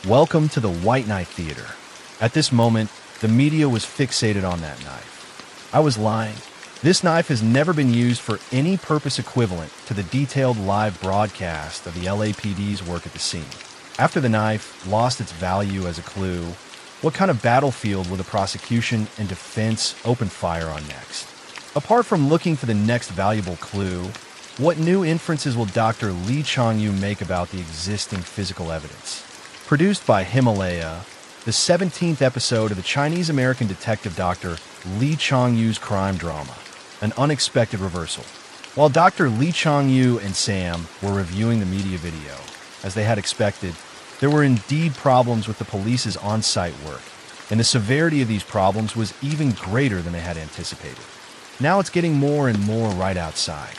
Welcome to the White Knife Theater. At this moment, the media was fixated on that knife. I was lying. This knife has never been used for any purpose equivalent to the detailed live broadcast of the LAPD's work at the scene. After the knife lost its value as a clue, what kind of battlefield will the prosecution and defense open fire on next? Apart from looking for the next valuable clue, what new inferences will Dr. Lee Chong-yu make about the existing physical evidence? Produced by Himalaya, the 17th episode of the Chinese-American detective Dr. Lee Chong-yu's crime drama, An Unexpected Reversal. While Dr. Lee Chong-yu and Sam were reviewing the media video, as they had expected, there were indeed problems with the police's on-site work, and the severity of these problems was even greater than they had anticipated. Now it's getting more and more right outside.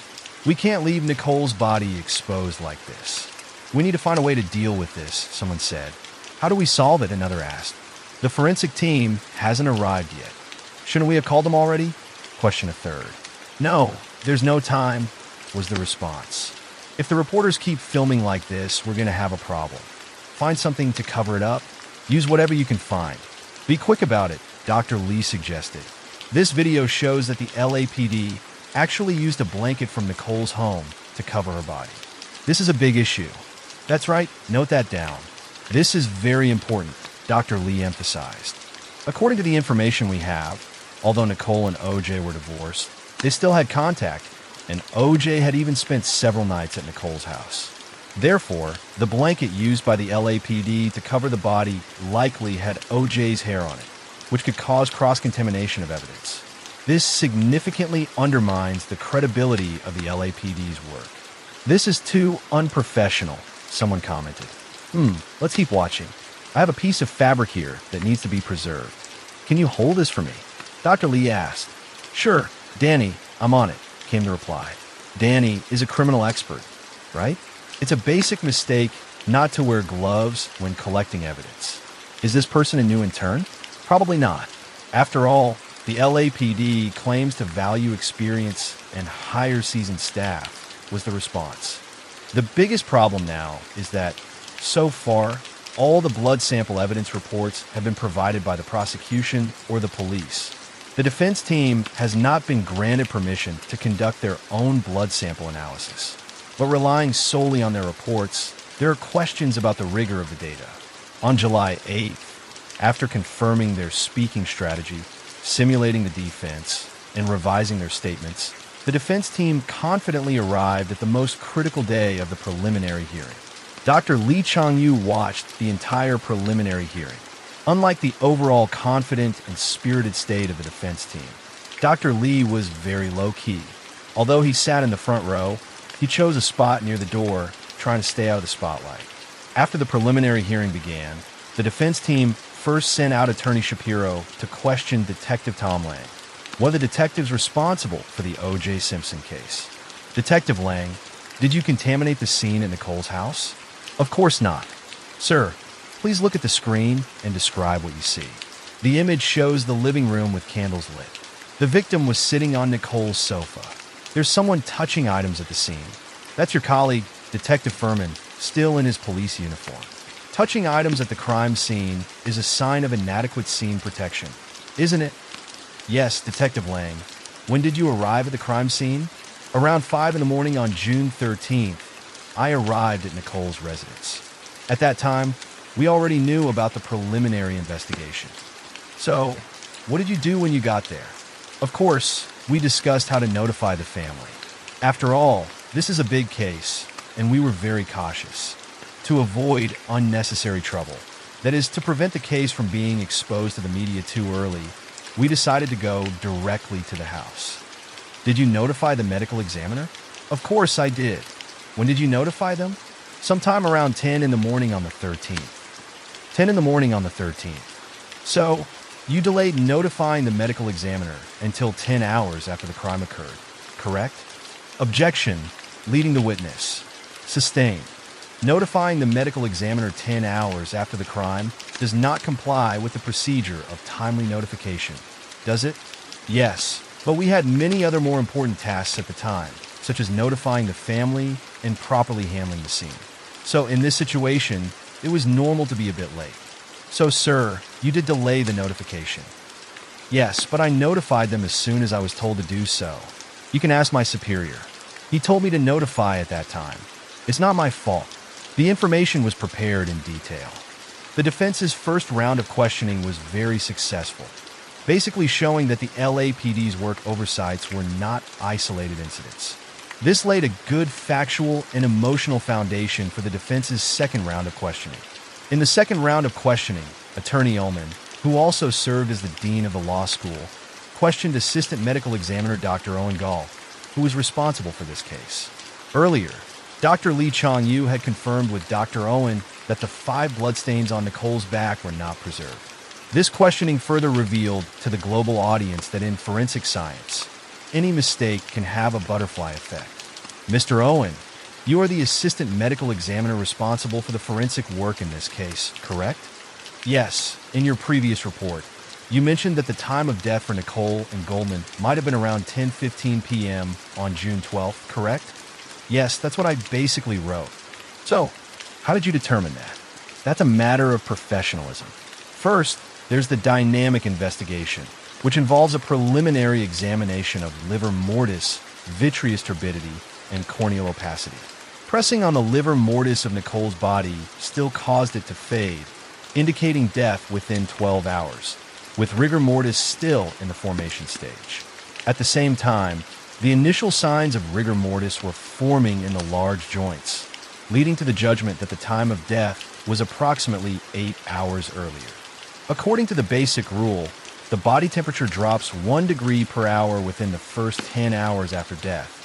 We can't leave Nicole's body exposed like this. We need to find a way to deal with this, someone said. How do we solve it? Another asked. The forensic team hasn't arrived yet. Shouldn't we have called them already? Questioned a third. No, there's no time, was the response. If the reporters keep filming like this, we're going to have a problem. Find something to cover it up. Use whatever you can find. Be quick about it, Dr. Lee suggested. This video shows that the LAPD actually used a blanket from Nicole's home to cover her body. This is a big issue. That's right, note that down. This is very important, Dr. Lee emphasized. According to the information we have, although Nicole and OJ were divorced, they still had contact, and OJ had even spent several nights at Nicole's house. Therefore, the blanket used by the LAPD to cover the body likely had OJ's hair on it, which could cause cross-contamination of evidence. This significantly undermines the credibility of the LAPD's work. This is too unprofessional, someone commented. Let's keep watching. I have a piece of fabric here that needs to be preserved. Can you hold this for me? Dr. Lee asked. Sure, Danny, I'm on it, came the reply. Danny is a criminal expert, right? It's a basic mistake not to wear gloves when collecting evidence. Is this person a new intern? Probably not. After all, the LAPD claims to value experience and hire seasoned staff, was the response. The biggest problem now is that, so far, all the blood sample evidence reports have been provided by the prosecution or the police. The defense team has not been granted permission to conduct their own blood sample analysis. But relying solely on their reports, there are questions about the rigor of the data. On July 8th, after confirming their speaking strategy, simulating the defense, and revising their statements, the defense team confidently arrived at the most critical day of the preliminary hearing. Dr. Lee Chong-yu watched the entire preliminary hearing. Unlike the overall confident and spirited state of the defense team, Dr. Lee was very low-key. Although he sat in the front row, he chose a spot near the door, trying to stay out of the spotlight. After the preliminary hearing began, the defense team first sent out Attorney Shapiro to question Detective Tom Lang, one of the detectives responsible for the O.J. Simpson case. Detective Lang, did you contaminate the scene at Nicole's house? Of course not. Sir, please look at the screen and describe what you see. The image shows the living room with candles lit. The victim was sitting on Nicole's sofa. There's someone touching items at the scene. That's your colleague, Detective Furman, still in his police uniform. Touching items at the crime scene is a sign of inadequate scene protection, isn't it? Yes, Detective Lang. When did you arrive at the crime scene? Around 5 in the morning on June 13th, I arrived at Nicole's residence. At that time, we already knew about the preliminary investigation. So, what did you do when you got there? Of course, we discussed how to notify the family. After all, this is a big case, and we were very cautious to avoid unnecessary trouble. That is, to prevent the case from being exposed to the media too early, we decided to go directly to the house. Did you notify the medical examiner? Of course I did. When did you notify them? Sometime around 10 in the morning on the 13th. 10 in the morning on the 13th. So, you delayed notifying the medical examiner until 10 hours after the crime occurred, correct? Objection, leading the witness. Sustained. Notifying the medical examiner 10 hours after the crime does not comply with the procedure of timely notification, does it? Yes, but we had many other more important tasks at the time, such as notifying the family and properly handling the scene. So in this situation, it was normal to be a bit late. So, sir, you did delay the notification. Yes, but I notified them as soon as I was told to do so. You can ask my superior. He told me to notify at that time. It's not my fault. The information was prepared in detail. The defense's first round of questioning was very successful, basically showing that the LAPD's work oversights were not isolated incidents. This laid a good factual and emotional foundation for the defense's second round of questioning. In the second round of questioning, Attorney Ullman, who also served as the dean of the law school, questioned Assistant Medical Examiner Dr. Owen Gall, who was responsible for this case. Earlier, Dr. Lee Chong-Yu had confirmed with Dr. Owen that the 5 bloodstains on Nicole's back were not preserved. This questioning further revealed to the global audience that in forensic science, any mistake can have a butterfly effect. Mr. Owen, you are the assistant medical examiner responsible for the forensic work in this case, correct? Yes, in your previous report, you mentioned that the time of death for Nicole and Goldman might have been around 10:15 p.m. on June 12th, correct? Yes, that's what I basically wrote. So, how did you determine that? That's a matter of professionalism. First, there's the dynamic investigation, which involves a preliminary examination of livor mortis, vitreous turbidity, and corneal opacity. Pressing on the livor mortis of Nicole's body still caused it to fade, indicating death within 12 hours, with rigor mortis still in the formation stage. At the same time, the initial signs of rigor mortis were forming in the large joints, leading to the judgment that the time of death was approximately 8 hours earlier. According to the basic rule, the body temperature drops 1 degree per hour within the first 10 hours after death,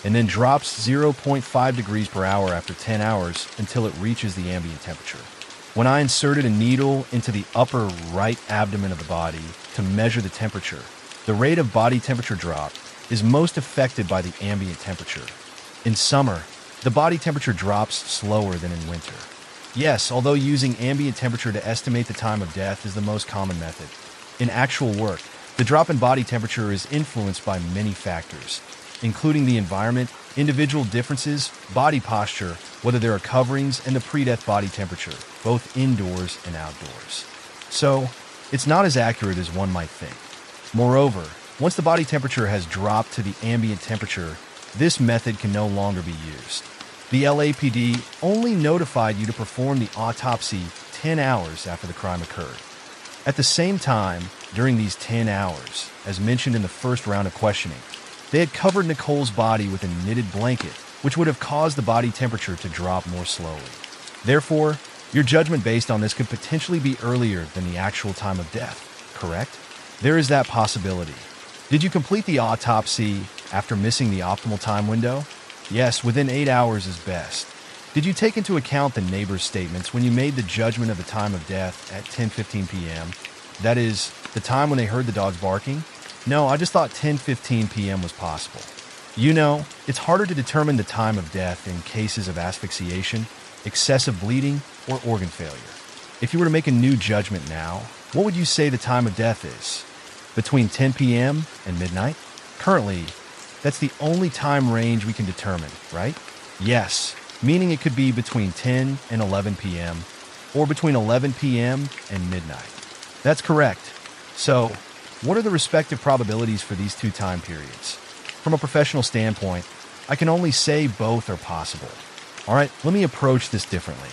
and then drops 0.5 degrees per hour after 10 hours until it reaches the ambient temperature. When I inserted a needle into the upper right abdomen of the body to measure the temperature, the rate of body temperature drop is most affected by the ambient temperature. In summer, the body temperature drops slower than in winter. Yes, although using ambient temperature to estimate the time of death is the most common method, in actual work, the drop in body temperature is influenced by many factors, including the environment, individual differences, body posture, whether there are coverings, and the pre-death body temperature, both indoors and outdoors. So, it's not as accurate as one might think. Moreover, once the body temperature has dropped to the ambient temperature, this method can no longer be used. The LAPD only notified you to perform the autopsy 10 hours after the crime occurred. At the same time, during these 10 hours, as mentioned in the first round of questioning, they had covered Nicole's body with a knitted blanket, which would have caused the body temperature to drop more slowly. Therefore, your judgment based on this could potentially be earlier than the actual time of death, correct? There is that possibility. Did you complete the autopsy after missing the optimal time window? Yes, within 8 hours is best. Did you take into account the neighbor's statements when you made the judgment of the time of death at 10:15 p.m.? That is, the time when they heard the dogs barking? No, I just thought 10:15 p.m. was possible. You know, it's harder to determine the time of death in cases of asphyxiation, excessive bleeding, or organ failure. If you were to make a new judgment now, what would you say the time of death is? Between 10 p.m. and midnight? Currently, that's the only time range we can determine, right? Yes, meaning it could be between 10 and 11 p.m. or between 11 p.m. and midnight. That's correct. So, what are the respective probabilities for these two time periods? From a professional standpoint, I can only say both are possible. All right, let me approach this differently.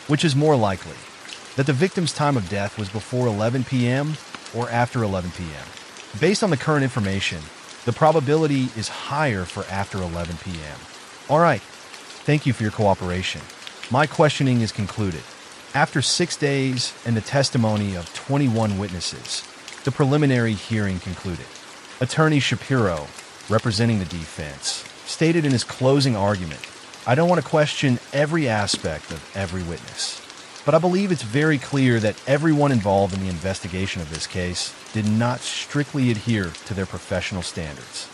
Which is more likely? That the victim's time of death was before 11 p.m. or after 11 p.m.? Based on the current information, the probability is higher for after 11 p.m. All right, thank you for your cooperation. My questioning is concluded. After 6 days and the testimony of 21 witnesses, the preliminary hearing concluded. Attorney Shapiro, representing the defense, stated in his closing argument, "I don't want to question every aspect of every witness, but I believe it's very clear that everyone involved in the investigation of this case did not strictly adhere to their professional standards.